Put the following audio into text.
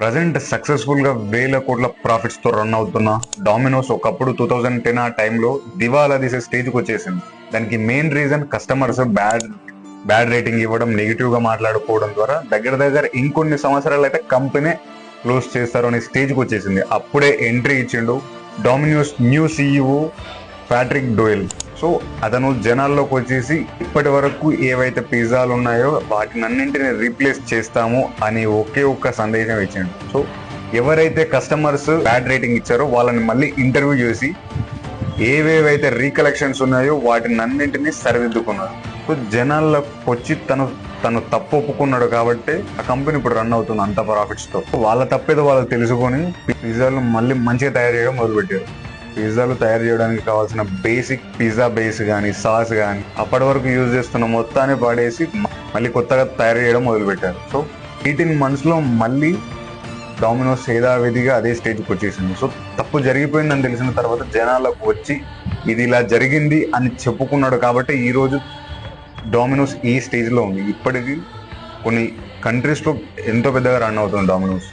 Present successful గా వేల కోట్ల ప్రాఫిట్స్ తో రన్ అవుతున్న డామినోస్ ఒకప్పుడు 2010 ఆ టైంలో దివాలా తీసే స్టేజ్ కి వచ్చేసింది. దానికి main reason customers bad rating ఇవ్వడం, నెగిటివ్ గా మాట్లాడుకోవడం ద్వారా దగ్గర దగ్గర ఇంకొన్ని సంవత్సరాలు అయితే కంపెనీ క్లోజ్ చేస్తారు అనే స్టేజ్ కి వచ్చేసింది. అప్పుడే ఎంట్రీ ఇచ్చిండు dominoes new CEO Patrick dual. So అతను జనాల్లోకి వచ్చేసి ఇప్పటి వరకు ఏవైతే పిజ్జాలు ఉన్నాయో వాటినన్నింటిని రీప్లేస్ చేస్తాము అని ఒకే ఒక్క సందేశం ఇచ్చిండు. సో ఎవరైతే కస్టమర్స్ బ్యాడ్ రేటింగ్ ఇచ్చారో వాళ్ళని మళ్ళీ ఇంటర్వ్యూ చేసి ఏవేవైతే రీకలెక్షన్స్ ఉన్నాయో వాటిని అన్నింటినీ సరిదిద్దుకున్నాడు. సో జనాల్లోకి వచ్చి తను తప్పు ఒప్పుకున్నాడు కాబట్టి ఆ కంపెనీ ఇప్పుడు రన్ అవుతుంది అంత ప్రాఫిట్స్ తో. వాళ్ళ తప్పేదో వాళ్ళకి తెలుసుకొని పిజ్జాలు మళ్ళీ మంచిగా తయారు చేయడం మొదలుపెట్టారు. పిజ్జాలు తయారు చేయడానికి కావాల్సిన బేసిక్ పిజ్జా బేస్ కానీ సాస్ కానీ అప్పటి వరకు యూజ్ చేస్తున్న మొత్తాన్ని పాడేసి మళ్ళీ కొత్తగా తయారు చేయడం మొదలుపెట్టారు. సో 18 months లో మళ్ళీ డామినోస్ యథావిధిగా అదే స్టేజ్కి వచ్చేసింది. సో తప్పు జరిగిపోయిందని తెలిసిన తర్వాత జనాలకు వచ్చి ఇది ఇలా జరిగింది అని చెప్పుకున్నాడు కాబట్టి ఈ రోజు డామినోస్ ఈ స్టేజ్ లో ఉంది. ఇప్పటికీ కొన్ని కంట్రీస్ లో ఎంతో పెద్దగా రన్ అవుతుంది డామినోస్.